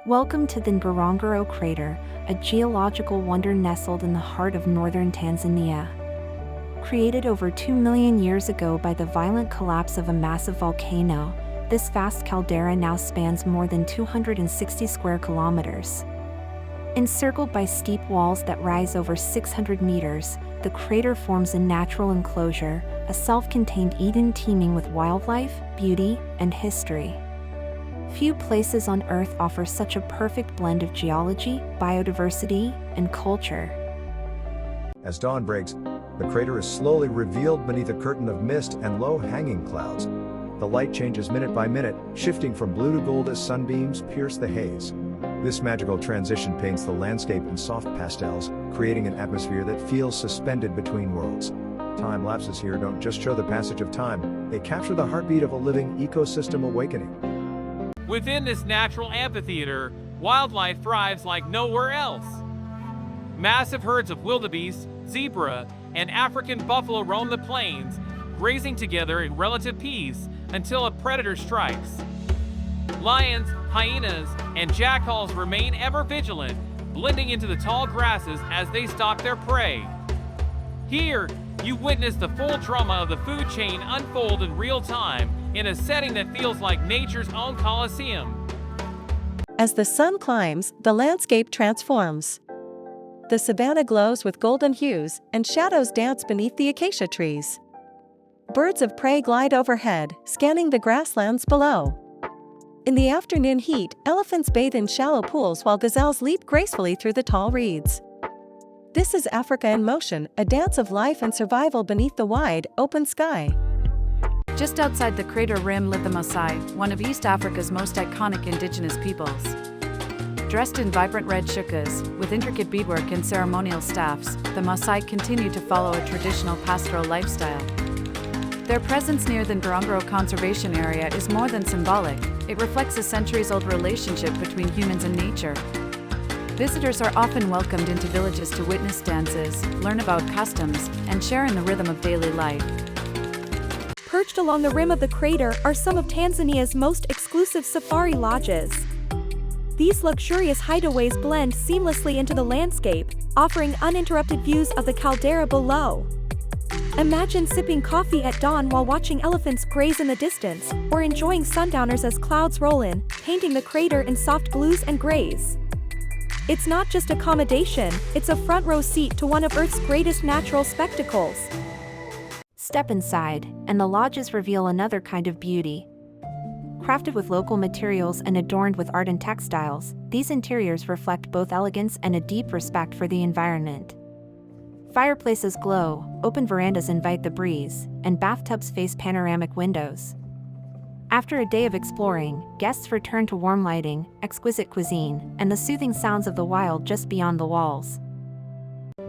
Welcome to the Ngorongoro Crater, a geological wonder nestled in the heart of northern Tanzania. Created over 2 million years ago by the violent collapse of a massive volcano, this vast caldera now spans more than 260 square kilometers. Encircled by steep walls that rise over 600 meters, the crater forms a natural enclosure, a self-contained Eden teeming with wildlife, beauty, and history. Few places on Earth offer such a perfect blend of geology, biodiversity, and culture. As dawn breaks, the crater is slowly revealed beneath a curtain of mist and low-hanging clouds. The light changes minute by minute, shifting from blue to gold as sunbeams pierce the haze. This magical transition paints the landscape in soft pastels, creating an atmosphere that feels suspended between worlds. Time lapses here don't just show the passage of time, they capture the heartbeat of a living ecosystem awakening. Within this natural amphitheater, wildlife thrives like nowhere else. Massive herds of wildebeest, zebra, and African buffalo roam the plains, grazing together in relative peace until a predator strikes. Lions, hyenas, and jackals remain ever vigilant, blending into the tall grasses as they stalk their prey. Here, you witness the full drama of the food chain unfold in real time, in a setting that feels like nature's own coliseum. As the sun climbs, the landscape transforms. The savanna glows with golden hues, and shadows dance beneath the acacia trees. Birds of prey glide overhead, scanning the grasslands below. In the afternoon heat, elephants bathe in shallow pools while gazelles leap gracefully through the tall reeds. This is Africa in motion, a dance of life and survival beneath the wide, open sky. Just outside the crater rim live the Maasai, one of East Africa's most iconic indigenous peoples. Dressed in vibrant red shukas, with intricate beadwork and ceremonial staffs, the Maasai continue to follow a traditional pastoral lifestyle. Their presence near the Ngorongoro Conservation Area is more than symbolic, it reflects a centuries-old relationship between humans and nature. Visitors are often welcomed into villages to witness dances, learn about customs, and share in the rhythm of daily life. Perched along the rim of the crater are some of Tanzania's most exclusive safari lodges. These luxurious hideaways blend seamlessly into the landscape, offering uninterrupted views of the caldera below. Imagine sipping coffee at dawn while watching elephants graze in the distance, or enjoying sundowners as clouds roll in, painting the crater in soft blues and grays. It's not just accommodation, it's a front-row seat to one of Earth's greatest natural spectacles. Step inside, and the lodges reveal another kind of beauty. Crafted with local materials and adorned with art and textiles, these interiors reflect both elegance and a deep respect for the environment. Fireplaces glow, open verandas invite the breeze, and bathtubs face panoramic windows. After a day of exploring, guests return to warm lighting, exquisite cuisine, and the soothing sounds of the wild just beyond the walls.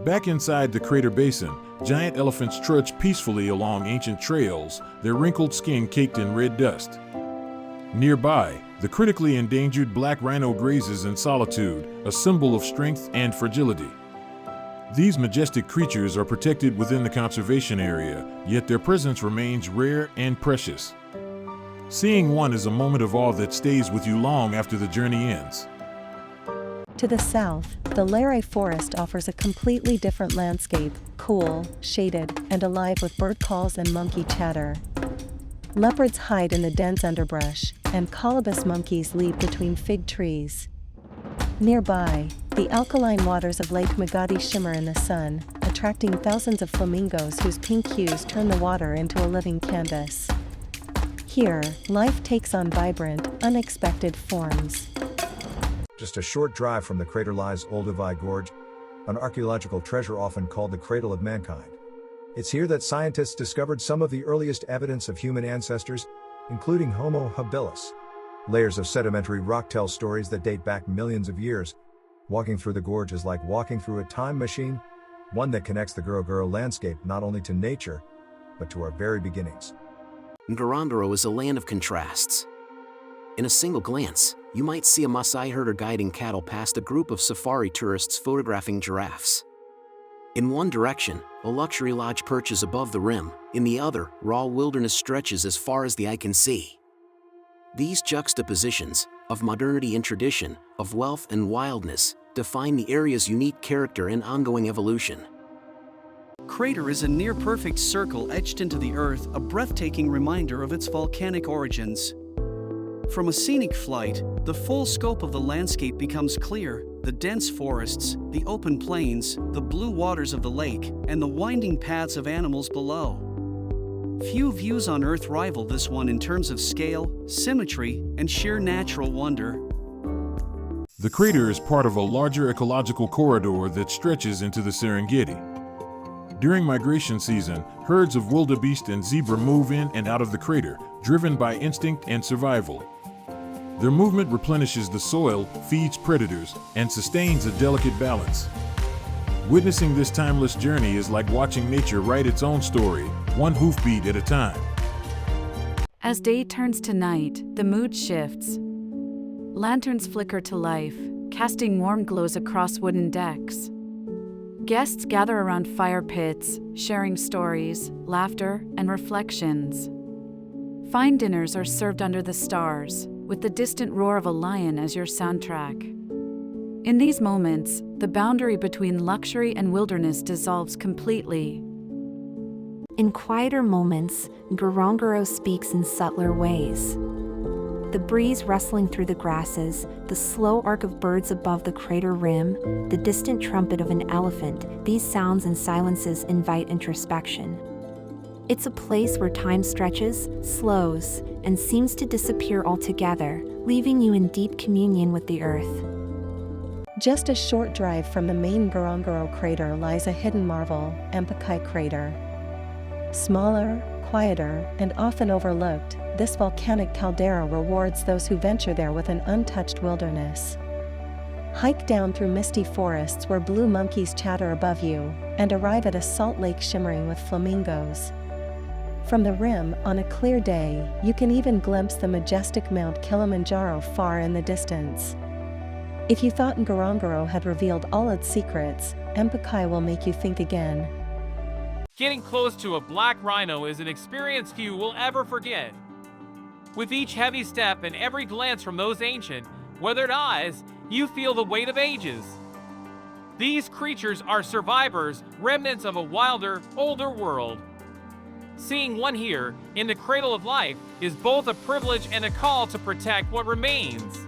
Back inside the crater basin, giant elephants trudge peacefully along ancient trails, their wrinkled skin caked in red dust. Nearby, the critically endangered black rhino grazes in solitude, a symbol of strength and fragility. These majestic creatures are protected within the conservation area, yet their presence remains rare and precious. Seeing one is a moment of awe that stays with you long after the journey ends. To the south, the Lere forest offers a completely different landscape, cool, shaded, and alive with bird calls and monkey chatter. Leopards hide in the dense underbrush, and colobus monkeys leap between fig trees. Nearby, the alkaline waters of Lake Magadi shimmer in the sun, attracting thousands of flamingos whose pink hues turn the water into a living canvas. Here, life takes on vibrant, unexpected forms. Just a short drive from the crater lies Olduvai Gorge, an archaeological treasure often called the cradle of mankind. It's here that scientists discovered some of the earliest evidence of human ancestors, including Homo habilis. Layers of sedimentary rock tell stories that date back millions of years. Walking through the gorge is like walking through a time machine, one that connects the Ngorongoro landscape not only to nature, but to our very beginnings. Ngorongoro is a land of contrasts. In a single glance, you might see a Maasai herder guiding cattle past a group of safari tourists photographing giraffes. In one direction, a luxury lodge perches above the rim, in the other, raw wilderness stretches as far as the eye can see. These juxtapositions, of modernity and tradition, of wealth and wildness, define the area's unique character and ongoing evolution. Crater is a near-perfect circle etched into the earth, a breathtaking reminder of its volcanic origins. From a scenic flight, the full scope of the landscape becomes clear: the dense forests, the open plains, the blue waters of the lake, and the winding paths of animals below. Few views on Earth rival this one in terms of scale, symmetry, and sheer natural wonder. The crater is part of a larger ecological corridor that stretches into the Serengeti. During migration season, herds of wildebeest and zebra move in and out of the crater, driven by instinct and survival. Their movement replenishes the soil, feeds predators, and sustains a delicate balance. Witnessing this timeless journey is like watching nature write its own story, one hoofbeat at a time. As day turns to night, the mood shifts. Lanterns flicker to life, casting warm glows across wooden decks. Guests gather around fire pits, sharing stories, laughter, and reflections. Fine dinners are served under the stars, with the distant roar of a lion as your soundtrack. In these moments, the boundary between luxury and wilderness dissolves completely. In quieter moments, Ngorongoro speaks in subtler ways. The breeze rustling through the grasses, the slow arc of birds above the crater rim, the distant trumpet of an elephant, these sounds and silences invite introspection. It's a place where time stretches, slows, and seems to disappear altogether, leaving you in deep communion with the earth. Just a short drive from the main Ngorongoro crater lies a hidden marvel, Ngorongoro Crater. Smaller, quieter, and often overlooked, this volcanic caldera rewards those who venture there with an untouched wilderness. Hike down through misty forests where blue monkeys chatter above you, and arrive at a salt lake shimmering with flamingos. From the rim, on a clear day, you can even glimpse the majestic Mount Kilimanjaro far in the distance. If you thought Ngorongoro had revealed all its secrets, Ngorongoro will make you think again. Getting close to a black rhino is an experience few will ever forget. With each heavy step and every glance from those ancient, weathered eyes, you feel the weight of ages. These creatures are survivors, remnants of a wilder, older world. Seeing one here, in the cradle of life, is both a privilege and a call to protect what remains.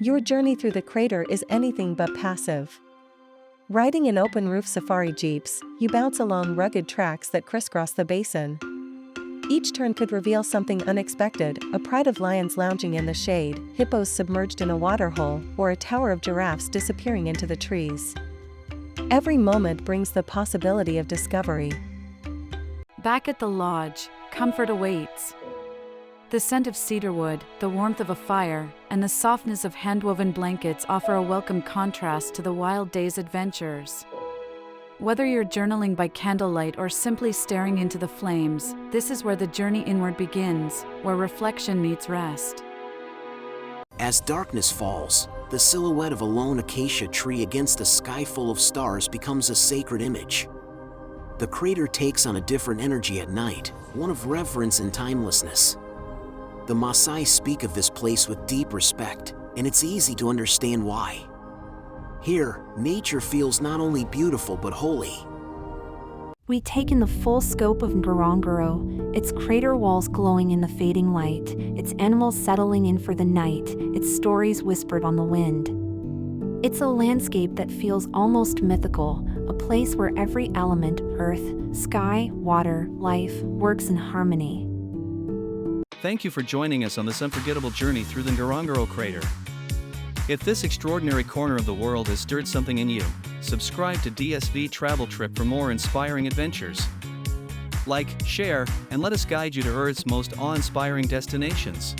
Your journey through the crater is anything but passive. Riding in open-roof safari jeeps, you bounce along rugged tracks that crisscross the basin. Each turn could reveal something unexpected: a pride of lions lounging in the shade, hippos submerged in a waterhole, or a tower of giraffes disappearing into the trees. Every moment brings the possibility of discovery. Back at the lodge, comfort awaits. The scent of cedarwood, the warmth of a fire, and the softness of hand-woven blankets offer a welcome contrast to the wild day's adventures. Whether you're journaling by candlelight or simply staring into the flames, this is where the journey inward begins, where reflection meets rest. As darkness falls, the silhouette of a lone acacia tree against a sky full of stars becomes a sacred image. The crater takes on a different energy at night, one of reverence and timelessness. The Maasai speak of this place with deep respect, and it's easy to understand why. Here, nature feels not only beautiful but holy. We take in the full scope of Ngorongoro, its crater walls glowing in the fading light, its animals settling in for the night, its stories whispered on the wind. It's a landscape that feels almost mythical, a place where every element, earth, sky, water, life, works in harmony. Thank you for joining us on this unforgettable journey through the Ngorongoro Crater. If this extraordinary corner of the world has stirred something in you, subscribe to DSV Travel Trip for more inspiring adventures. Like, share, and let us guide you to Earth's most awe-inspiring destinations.